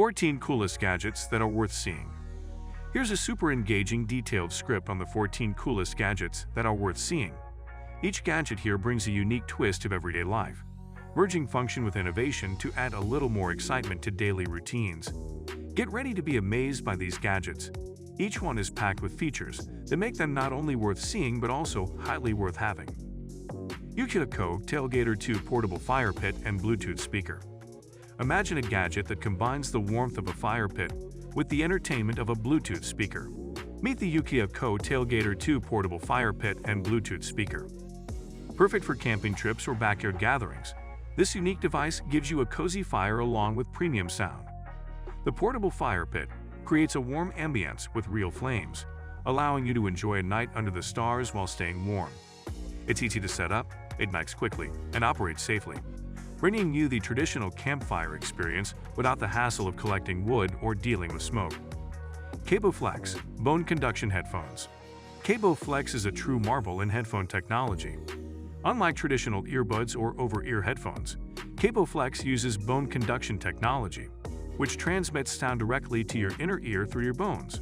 14 Coolest Gadgets That Are Worth Seeing. Here's a super engaging, detailed script on the 14 coolest gadgets that are worth seeing. Each gadget here brings a unique twist of everyday life, merging function with innovation to add a little more excitement to daily routines. Get ready to be amazed by these gadgets. Each one is packed with features that make them not only worth seeing but also highly worth having. Futuristic Tailgater 2 Portable Fire Pit and Bluetooth Speaker. Imagine a gadget that combines the warmth of a fire pit with the entertainment of a Bluetooth speaker. Meet the Futuristic Tailgater 2 Portable Fire Pit and Bluetooth Speaker. Perfect for camping trips or backyard gatherings, this unique device gives you a cozy fire along with premium sound. The portable fire pit creates a warm ambience with real flames, allowing you to enjoy a night under the stars while staying warm. It's easy to set up, ignites quickly, and operates safely, bringing you the traditional campfire experience without the hassle of collecting wood or dealing with smoke. Flex Bone Conduction Headphones. Flex is a true marvel in headphone technology. Unlike traditional earbuds or over-ear headphones, Flex uses bone conduction technology, which transmits sound directly to your inner ear through your bones.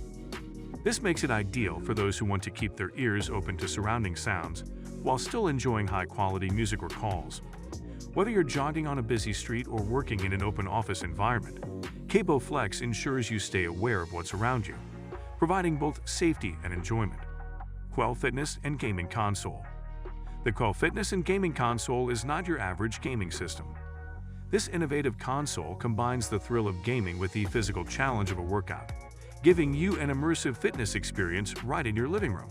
This makes it ideal for those who want to keep their ears open to surrounding sounds while still enjoying high-quality music or calls. Whether you're jogging on a busy street or working in an open office environment, Flex ensures you stay aware of what's around you, providing both safety and enjoyment. Fitness and Gaming Console. The Fitness and Gaming Console is not your average gaming system. This innovative console combines the thrill of gaming with the physical challenge of a workout, giving you an immersive fitness experience right in your living room.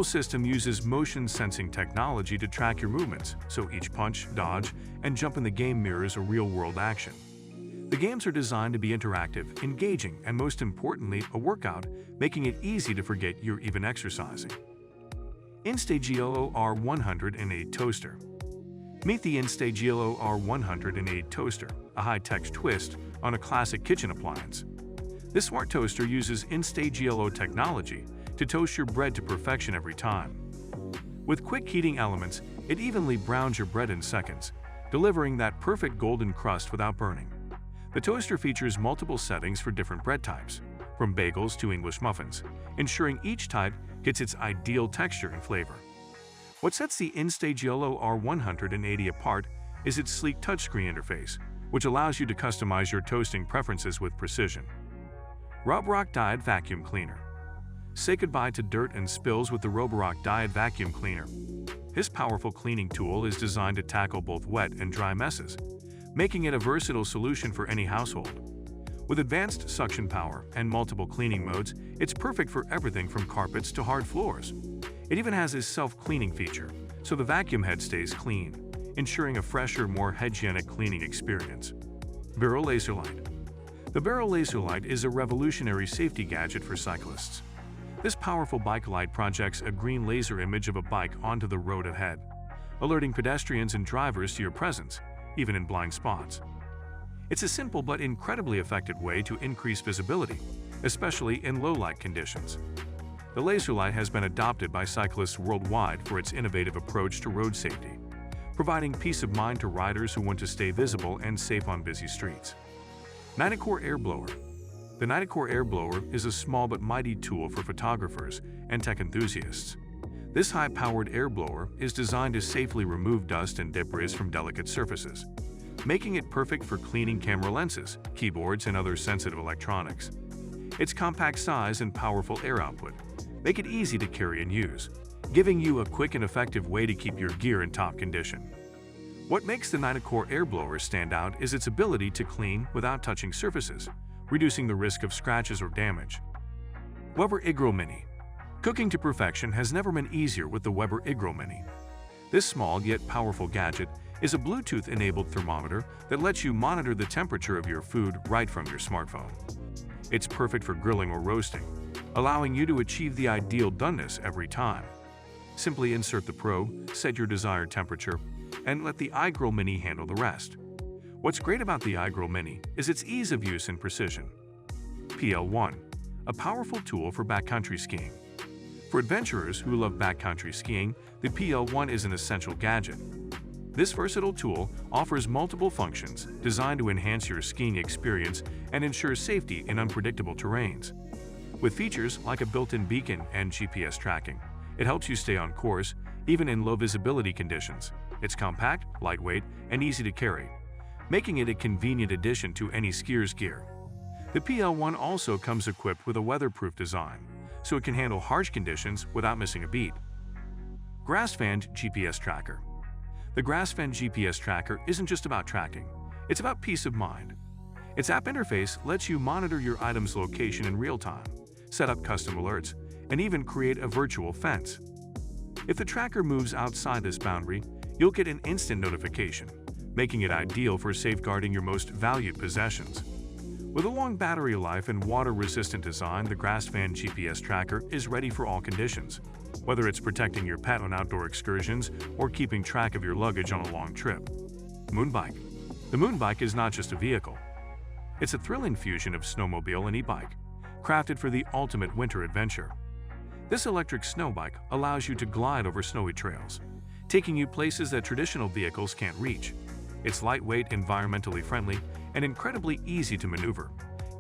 System uses motion sensing technology to track your movements, so each punch, dodge, and jump in the game mirrors a real-world action. The games are designed to be interactive, engaging, and most importantly, a workout, making it easy to forget you're even exercising. R108 Toaster. Meet the R108 Toaster, a high-tech twist on a classic kitchen appliance. This smart toaster uses technology to toast your bread to perfection every time. With quick heating elements, it evenly browns your bread in seconds, delivering that perfect golden crust without burning. The toaster features multiple settings for different bread types, from bagels to English muffins, ensuring each type gets its ideal texture and flavor. What sets the R180 apart is its sleek touchscreen interface, which allows you to customize your toasting preferences with precision. Roborock Diode Vacuum Cleaner. Say goodbye to dirt and spills with the Roborock Diode Vacuum Cleaner. This powerful cleaning tool is designed to tackle both wet and dry messes, making it a versatile solution for any household. With advanced suction power and multiple cleaning modes, it's perfect for everything from carpets to hard floors. It even has a self-cleaning feature, so the vacuum head stays clean, ensuring a fresher, more hygienic cleaning experience. Barrel Laser Light. The Barrel Laser Light is a revolutionary safety gadget for cyclists. This powerful bike light projects a green laser image of a bike onto the road ahead, alerting pedestrians and drivers to your presence, even in blind spots. It's a simple but incredibly effective way to increase visibility, especially in low-light conditions. The laser light has been adopted by cyclists worldwide for its innovative approach to road safety, providing peace of mind to riders who want to stay visible and safe on busy streets. Nighticore Air Blower. The Nighticore Air Blower is a small but mighty tool for photographers and tech enthusiasts. This high-powered air blower is designed to safely remove dust and debris from delicate surfaces, making it perfect for cleaning camera lenses, keyboards, and other sensitive electronics. Its compact size and powerful air output make it easy to carry and use, giving you a quick and effective way to keep your gear in top condition. What makes the Nighticore Air Blower stand out is its ability to clean without touching surfaces, reducing the risk of scratches or damage. Weber iGrill Mini. Cooking to perfection has never been easier with the Weber iGrill Mini. This small yet powerful gadget is a Bluetooth-enabled thermometer that lets you monitor the temperature of your food right from your smartphone. It's perfect for grilling or roasting, allowing you to achieve the ideal doneness every time. Simply insert the probe, set your desired temperature, and let the iGrill Mini handle the rest. What's great about the iGrill Mini is its ease of use and precision. PL1, a powerful tool for backcountry skiing. For adventurers who love backcountry skiing, the PL1 is an essential gadget. This versatile tool offers multiple functions designed to enhance your skiing experience and ensure safety in unpredictable terrains. With features like a built-in beacon and GPS tracking, it helps you stay on course even in low-visibility conditions. It's compact, lightweight, and easy to carry, making it a convenient addition to any skier's gear. The PL1 also comes equipped with a weatherproof design, so it can handle harsh conditions without missing a beat. Grass-fanned GPS Tracker. The grass-fanned GPS Tracker isn't just about tracking, it's about peace of mind. Its app interface lets you monitor your item's location in real time, set up custom alerts, and even create a virtual fence. If the tracker moves outside this boundary, you'll get an instant notification, making it ideal for safeguarding your most valued possessions. With a long battery life and water-resistant design, the grass-fanned GPS Tracker is ready for all conditions, whether it's protecting your pet on outdoor excursions or keeping track of your luggage on a long trip. Moonbike. The Moonbike is not just a vehicle. It's a thrilling fusion of snowmobile and e-bike, crafted for the ultimate winter adventure. This electric snow bike allows you to glide over snowy trails, taking you places that traditional vehicles can't reach. It's lightweight, environmentally friendly, and incredibly easy to maneuver,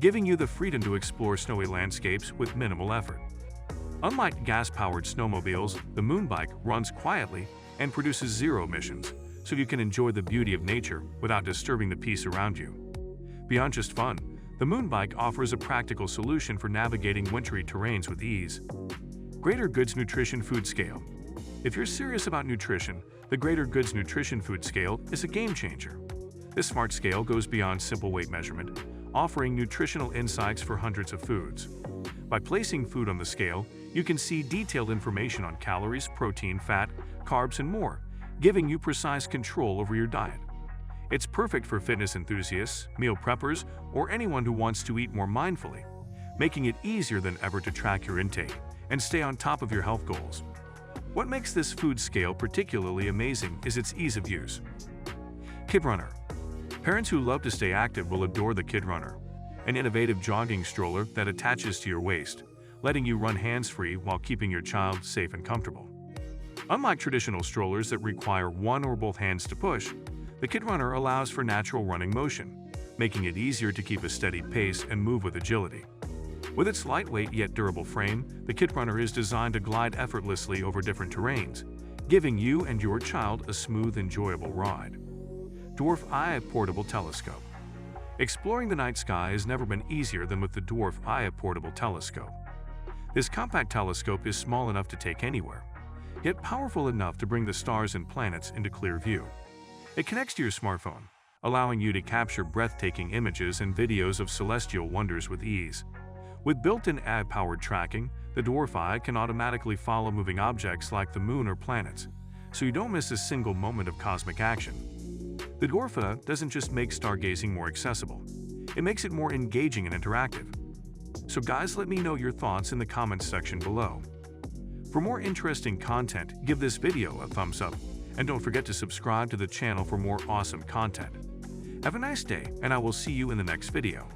giving you the freedom to explore snowy landscapes with minimal effort. Unlike gas-powered snowmobiles, the Moonbike runs quietly and produces zero emissions, so you can enjoy the beauty of nature without disturbing the peace around you. Beyond just fun, the Moonbike offers a practical solution for navigating wintry terrains with ease. Greater Goods Nutrition Food Scale. If you're serious about nutrition, the Greater Goods Nutrition Food Scale is a game changer. This smart scale goes beyond simple weight measurement, offering nutritional insights for hundreds of foods. By placing food on the scale, you can see detailed information on calories, protein, fat, carbs, and more, giving you precise control over your diet. It's perfect for fitness enthusiasts, meal preppers, or anyone who wants to eat more mindfully, making it easier than ever to track your intake and stay on top of your health goals. What makes this food scale particularly amazing is its ease of use. Kid Runner. Parents who love to stay active will adore the Kid Runner, an innovative jogging stroller that attaches to your waist, letting you run hands-free while keeping your child safe and comfortable. Unlike traditional strollers that require one or both hands to push, the Kid Runner allows for natural running motion, making it easier to keep a steady pace and move with agility. With its lightweight yet durable frame, the Kid Runner is designed to glide effortlessly over different terrains, giving you and your child a smooth, enjoyable ride. Dwarf Eye Portable Telescope. Exploring the night sky has never been easier than with the Dwarf Eye Portable Telescope. This compact telescope is small enough to take anywhere, yet powerful enough to bring the stars and planets into clear view. It connects to your smartphone, allowing you to capture breathtaking images and videos of celestial wonders with ease. With built-in AI-powered tracking, the Dwarf Eye can automatically follow moving objects like the moon or planets, so you don't miss a single moment of cosmic action. The Dwarf Eye doesn't just make stargazing more accessible, it makes it more engaging and interactive. So guys, let me know your thoughts in the comments section below. For more interesting content, give this video a thumbs up, and don't forget to subscribe to the channel for more awesome content. Have a nice day, and I will see you in the next video.